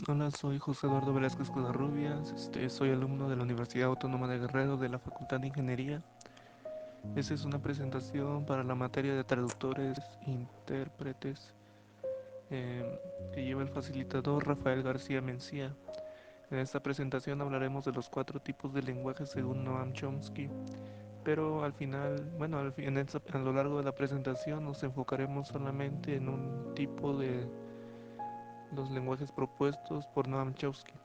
Hola, soy José Eduardo Velázquez Covarrubias, soy alumno de la Universidad Autónoma de Guerrero de la Facultad de Ingeniería. Esta es una presentación para la materia de traductores e intérpretes que lleva el facilitador Rafael García Mencía. En esta presentación hablaremos de los cuatro tipos de lenguaje según Noam Chomsky, pero al final, bueno, a lo largo de la presentación nos enfocaremos solamente en un tipo de los lenguajes propuestos por Noam Chomsky.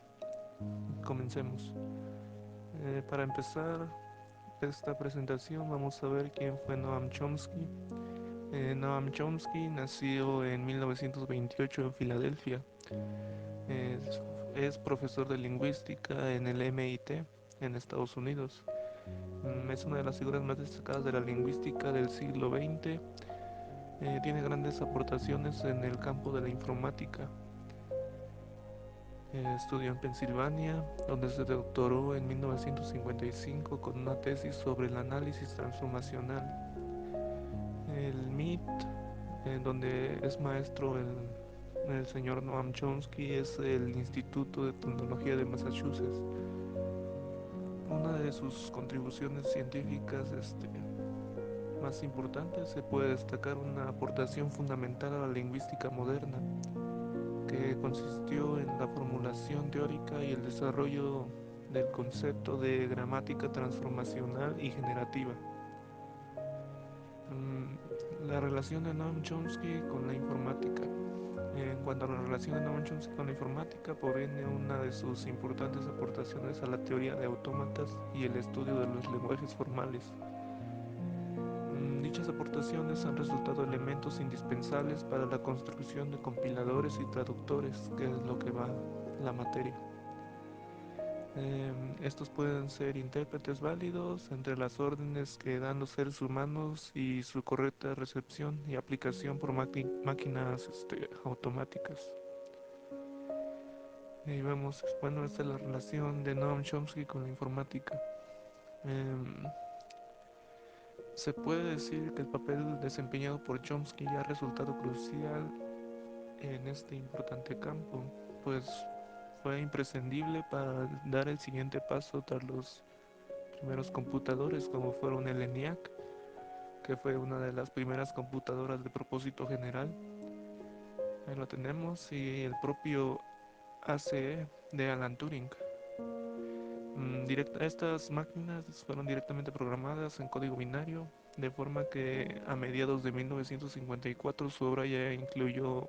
Comencemos. Para empezar esta presentación vamos a ver quién fue Noam Chomsky. Noam Chomsky nació en 1928 en Filadelfia. Es, es profesor de lingüística en el MIT en Estados Unidos. Es una de las figuras más destacadas de la lingüística del siglo XX. Tiene grandes aportaciones en el campo de la informática. Estudió en Pensilvania, donde se doctoró en 1955 con una tesis sobre el análisis transformacional. El MIT, en donde es maestro el señor Noam Chomsky, es el Instituto de Tecnología de Massachusetts. Una de sus contribuciones científicas más importantes se puede destacar una aportación fundamental a la lingüística moderna, que consistió en la formulación teórica y el desarrollo del concepto de gramática transformacional y generativa. La relación de Noam Chomsky con la informática. En cuanto a la relación de Noam Chomsky con la informática, proviene una de sus importantes aportaciones a la teoría de autómatas y el estudio de los lenguajes formales. Dichas aportaciones han resultado elementos indispensables para la construcción de compiladores y traductores, que es lo que va la materia. Estos pueden ser intérpretes válidos entre las órdenes que dan los seres humanos y su correcta recepción y aplicación por máquinas automáticas. Y vemos, bueno, esta es la relación de Noam Chomsky con la informática. Em, Se puede decir que el papel desempeñado por Chomsky ha resultado crucial en este importante campo, pues fue imprescindible para dar el siguiente paso tras los primeros computadores como fueron el ENIAC, que fue una de las primeras computadoras de propósito general. Ahí lo tenemos, y el propio ACE de Alan Turing. Estas máquinas fueron directamente programadas en código binario, de forma que a mediados de 1954 su obra ya incluyó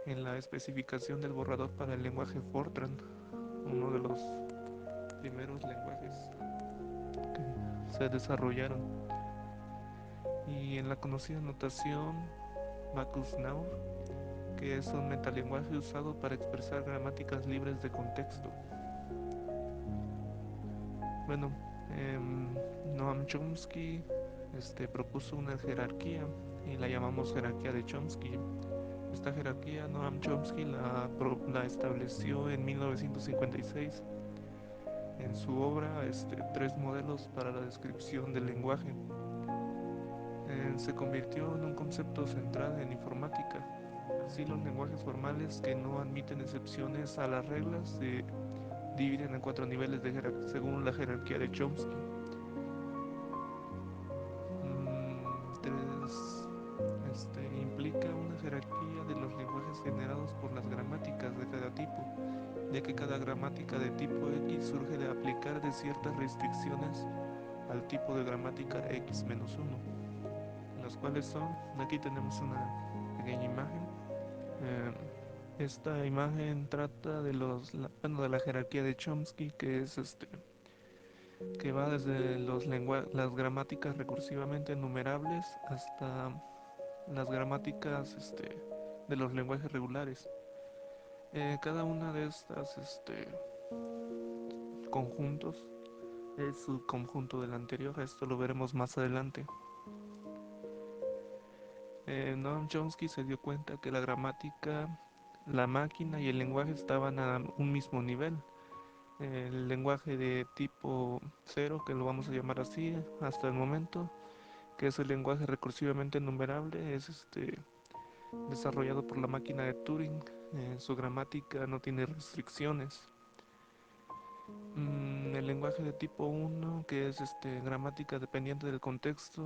en la especificación del borrador para el lenguaje Fortran, uno de los primeros lenguajes que se desarrollaron. Y en la conocida notación Backus-Naur, que es un metalenguaje usado para expresar gramáticas libres de contexto. Bueno, Noam Chomsky propuso una jerarquía y la llamamos jerarquía de Chomsky. Esta jerarquía Noam Chomsky la estableció en 1956 en su obra Tres modelos para la descripción del lenguaje. Se convirtió en un concepto central en informática. Así, los lenguajes formales que no admiten excepciones a las reglas se dividen en cuatro niveles según la jerarquía de Chomsky. Tres, implica una jerarquía de los lenguajes generados por las gramáticas de cada tipo, ya que cada gramática de tipo X surge de aplicar de ciertas restricciones al tipo de gramática X-1, las cuales son, aquí tenemos una pequeña imagen. Eh, Esta imagen trata de bueno, de la jerarquía de Chomsky, que es que va desde las gramáticas recursivamente enumerables hasta las gramáticas de los lenguajes regulares. Cada una de estas conjuntos es subconjunto del anterior. Esto lo veremos más adelante. Noam Chomsky se dio cuenta que la gramática, la máquina y el lenguaje estaban a un mismo nivel. El lenguaje de tipo cero, que lo vamos a llamar así hasta el momento, que es el lenguaje recursivamente enumerable, es desarrollado por la máquina de Turing. Su gramática no tiene restricciones. El lenguaje de tipo uno, que es gramática dependiente del contexto,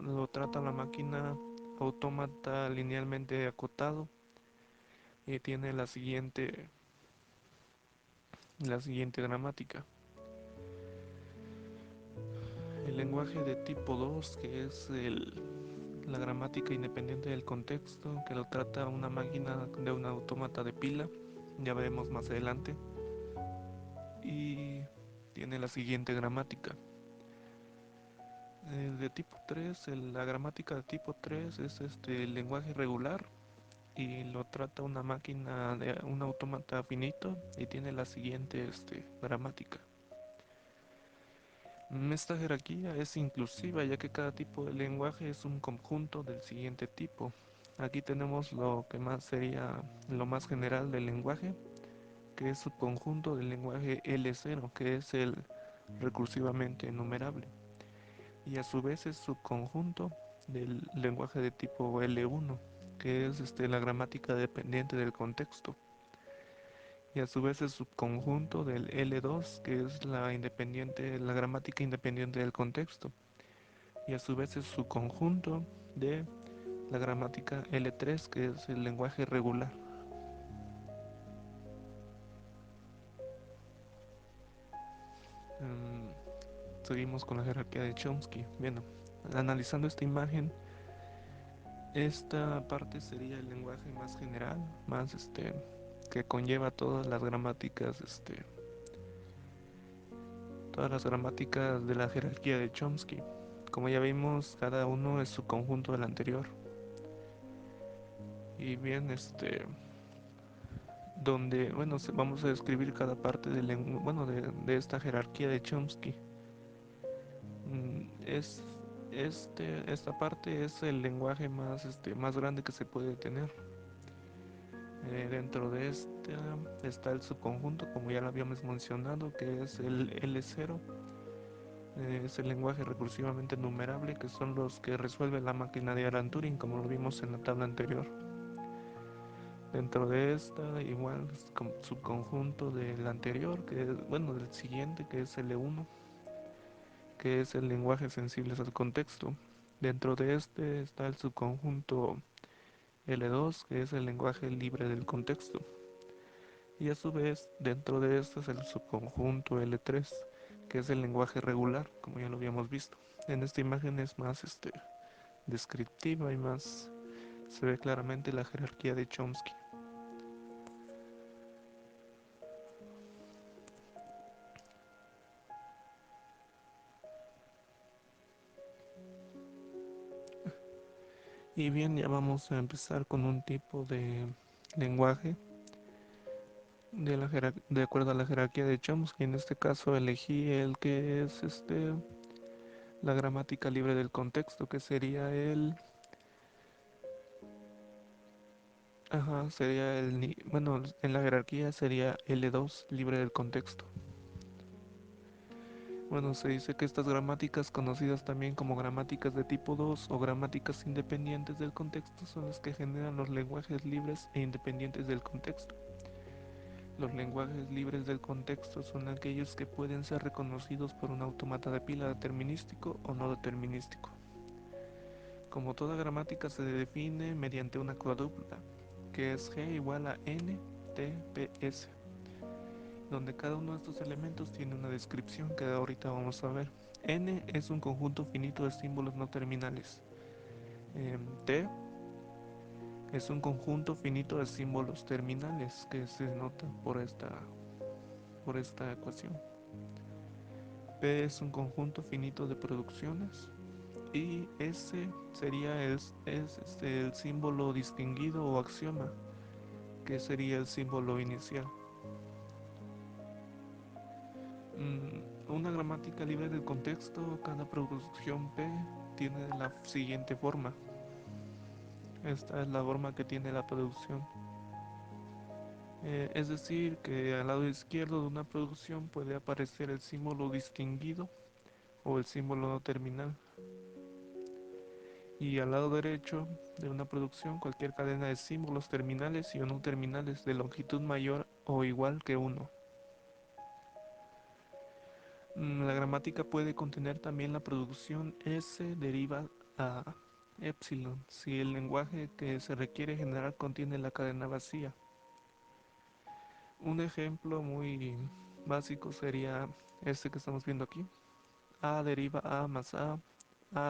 lo trata la máquina autómata linealmente acotado y tiene la siguiente gramática. El lenguaje de tipo 2, que es la gramática independiente del contexto, que lo trata una máquina de un autómata de pila, ya veremos más adelante, y tiene la siguiente gramática. El de tipo 3, la gramática de tipo 3 es el lenguaje regular y lo trata una máquina de un autómata finito y tiene la siguiente gramática. Esta jerarquía es inclusiva ya que cada tipo de lenguaje es un conjunto del siguiente tipo. Aquí tenemos lo que más sería lo más general del lenguaje, que es subconjunto del lenguaje L0, que es el recursivamente enumerable, y a su vez es subconjunto del lenguaje de tipo L1, que es la gramática dependiente del contexto, y a su vez es subconjunto del L2, que es la gramática independiente del contexto, y a su vez es subconjunto de la gramática L3, que es el lenguaje regular. Mm, Seguimos con la jerarquía de Chomsky. Bien, analizando esta imagen, esta parte sería el lenguaje más general, más que conlleva todas las gramáticas de la jerarquía de Chomsky. Como ya vimos, cada uno es su conjunto del anterior. Y bien, bueno, vamos a describir cada parte bueno, de esta jerarquía de Chomsky. Es, esta parte es el lenguaje más grande que se puede tener. Dentro de esta está el subconjunto, como ya lo habíamos mencionado, que es el L0. Es el lenguaje recursivamente numerable, que son los que resuelve la máquina de Alan Turing, como lo vimos en la tabla anterior. Dentro de esta, igual, subconjunto del anterior, bueno, del siguiente, que es L1, que es el lenguaje sensible al contexto. Dentro de este está el subconjunto L2, que es el lenguaje libre del contexto. Y a su vez, dentro de este es el subconjunto L3, que es el lenguaje regular, como ya lo habíamos visto. En esta imagen es más descriptiva y más se ve claramente la jerarquía de Chomsky. Y bien, ya vamos a empezar con un tipo de lenguaje de acuerdo a la jerarquía de Chomsky. En este caso elegí el que es la gramática libre del contexto, que sería bueno, en la jerarquía sería L2, libre del contexto. Bueno, se dice que estas gramáticas, conocidas también como gramáticas de tipo 2 o gramáticas independientes del contexto, son las que generan los lenguajes libres e independientes del contexto. Los lenguajes libres del contexto son aquellos que pueden ser reconocidos por un autómata de pila determinístico o no determinístico. Como toda gramática se define mediante una cuádrupla, que es G igual a N T P S, donde cada uno de estos elementos tiene una descripción que ahorita vamos a ver. N es un conjunto finito de símbolos no terminales. T es un conjunto finito de símbolos terminales que se nota por esta ecuación. P es un conjunto finito de producciones. Y S sería el símbolo distinguido o axioma, que sería el símbolo inicial. Una gramática libre del contexto, cada producción P tiene la siguiente forma. Esta es la forma que tiene la producción. Es decir, que al lado izquierdo de una producción puede aparecer el símbolo distinguido o el símbolo no terminal. Y al lado derecho de una producción, cualquier cadena de símbolos terminales y o no terminales de longitud mayor o igual que uno. La gramática puede contener también la producción S deriva a epsilon si el lenguaje que se requiere generar contiene la cadena vacía. Un ejemplo muy básico sería este que estamos viendo aquí. A deriva A más A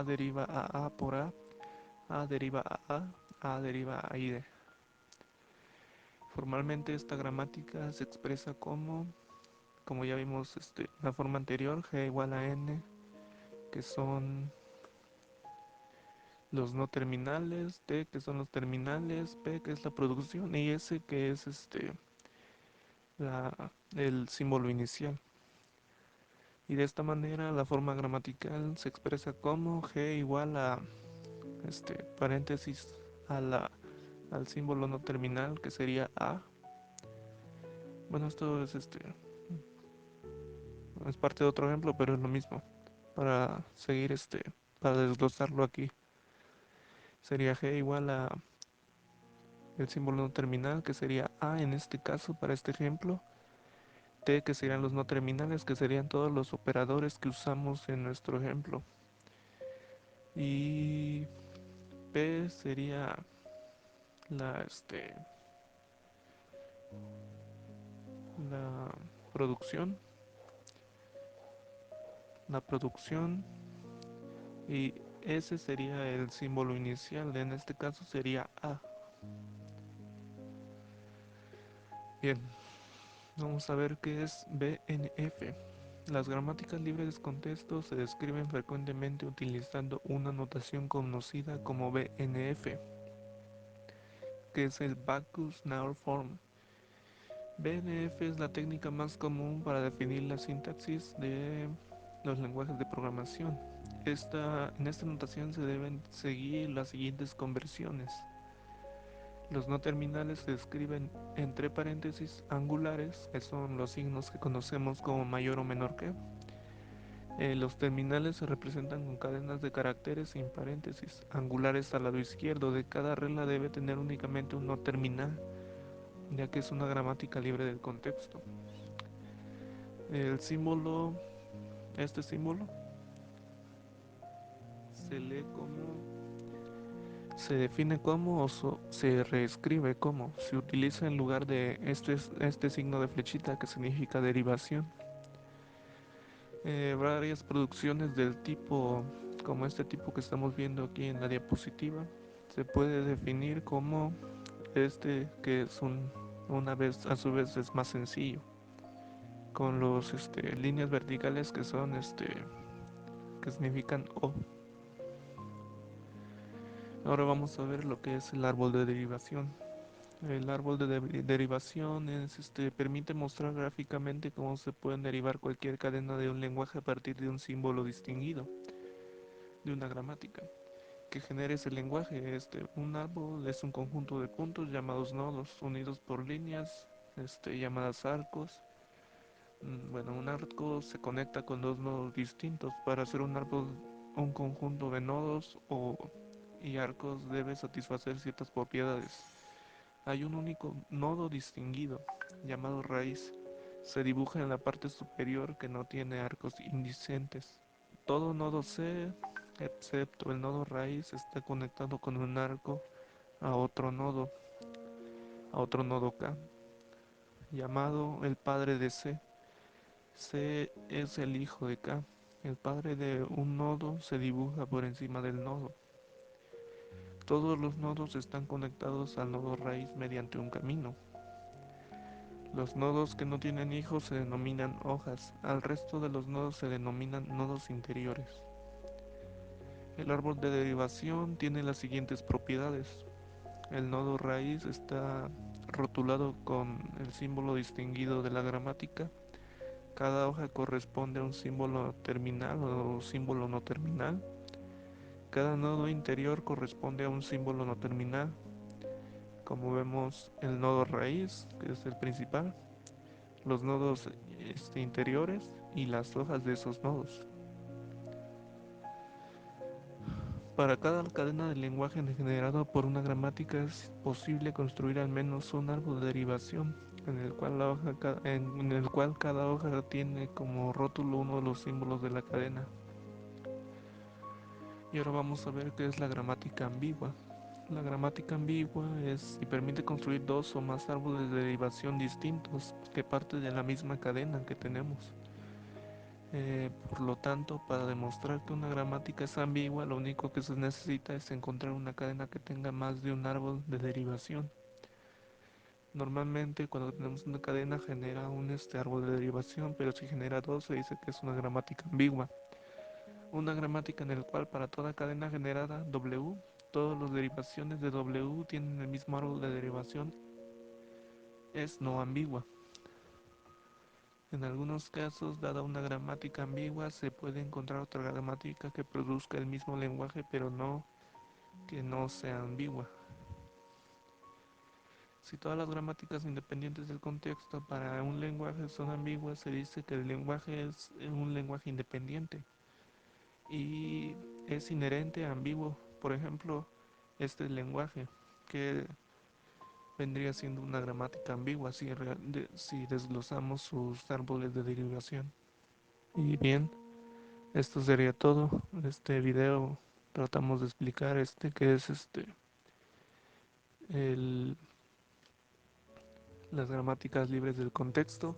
deriva a por A deriva A deriva a y D. Formalmente esta gramática se expresa como ya vimos la forma anterior, G igual a N, que son los no terminales, T que son los terminales, P que es la producción y S que es el símbolo inicial. Y de esta manera la forma gramatical se expresa como G igual a paréntesis al símbolo no terminal que sería A. Bueno, esto es parte de otro ejemplo, pero es lo mismo. Para seguir para desglosarlo aquí, sería G igual a el símbolo no terminal que sería A en este caso para este ejemplo, T que serían los no terminales que serían todos los operadores que usamos en nuestro ejemplo, y P sería la la producción, la producción, y ese sería el símbolo inicial, en este caso sería A. Bien, vamos a ver qué es BNF. Las gramáticas libres de contexto se describen frecuentemente utilizando una notación conocida como BNF, que es el Backus Naur Form. BNF es la técnica más común para definir la sintaxis de los lenguajes de programación. En esta notación se deben seguir las siguientes conversiones. Los no terminales se escriben entre paréntesis angulares, que son los signos que conocemos como mayor o menor que. Los terminales se representan con cadenas de caracteres sin paréntesis angulares al lado izquierdo. De cada regla debe tener únicamente un no terminal, ya que es una gramática libre del contexto. El símbolo, este símbolo, se lee como, se define como o se reescribe como. Se utiliza en lugar de este signo de flechita que significa derivación. Varias producciones del tipo, como este tipo que estamos viendo aquí en la diapositiva, se puede definir como que es una vez, a su vez es más sencillo, con los líneas verticales que son que significan O. Ahora vamos a ver lo que es el árbol de derivación. El árbol de derivación permite mostrar gráficamente cómo se pueden derivar cualquier cadena de un lenguaje a partir de un símbolo distinguido de una gramática que genere ese lenguaje. Un árbol es un conjunto de puntos llamados nodos, unidos por líneas llamadas arcos. Bueno, un arco se conecta con dos nodos distintos. Para hacer un árbol, un conjunto de nodos y arcos debe satisfacer ciertas propiedades. Hay un único nodo distinguido, llamado raíz. Se dibuja en la parte superior que no tiene arcos indicentes. Todo nodo C, excepto el nodo raíz, está conectado con un arco a otro nodo K, llamado el padre de C. C es el hijo de K. El padre de un nodo se dibuja por encima del nodo. Todos los nodos están conectados al nodo raíz mediante un camino. Los nodos que no tienen hijos se denominan hojas. Al resto de los nodos se denominan nodos interiores. El árbol de derivación tiene las siguientes propiedades. El nodo raíz está rotulado con el símbolo distinguido de la gramática. Cada hoja corresponde a un símbolo terminal o símbolo no terminal. Cada nodo interior corresponde a un símbolo no terminal. Como vemos, el nodo raíz, que es el principal, los nodos interiores y las hojas de esos nodos. Para cada cadena de lenguaje generado por una gramática es posible construir al menos un árbol de derivación en el cual cada hoja tiene como rótulo uno de los símbolos de la cadena. Y ahora vamos a ver qué es la gramática ambigua. La gramática ambigua es y permite construir dos o más árboles de derivación distintos que parten de la misma cadena que tenemos. Por lo tanto, para demostrar que una gramática es ambigua, lo único que se necesita es encontrar una cadena que tenga más de un árbol de derivación. Normalmente, cuando tenemos una cadena genera un árbol de derivación, pero si genera dos se dice que es una gramática ambigua. Una gramática en la cual para toda cadena generada W, todas las derivaciones de W tienen el mismo árbol de derivación, es no ambigua. En algunos casos, dada una gramática ambigua, se puede encontrar otra gramática que produzca el mismo lenguaje, pero que no sea ambigua. Si todas las gramáticas independientes del contexto para un lenguaje son ambiguas, se dice que el lenguaje es un lenguaje independiente y es inherente a ambiguo. Por ejemplo, este lenguaje que vendría siendo una gramática ambigua si desglosamos sus árboles de derivación. Y bien, esto sería todo. En este video tratamos de explicar qué es el, las gramáticas libres del contexto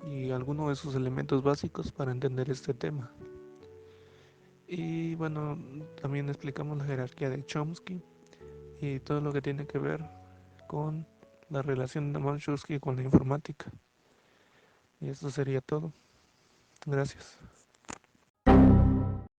y algunos de sus elementos básicos para entender este tema. Y bueno, también explicamos la jerarquía de Chomsky y todo lo que tiene que ver con la relación de Chomsky con la informática. Y eso sería todo. Gracias.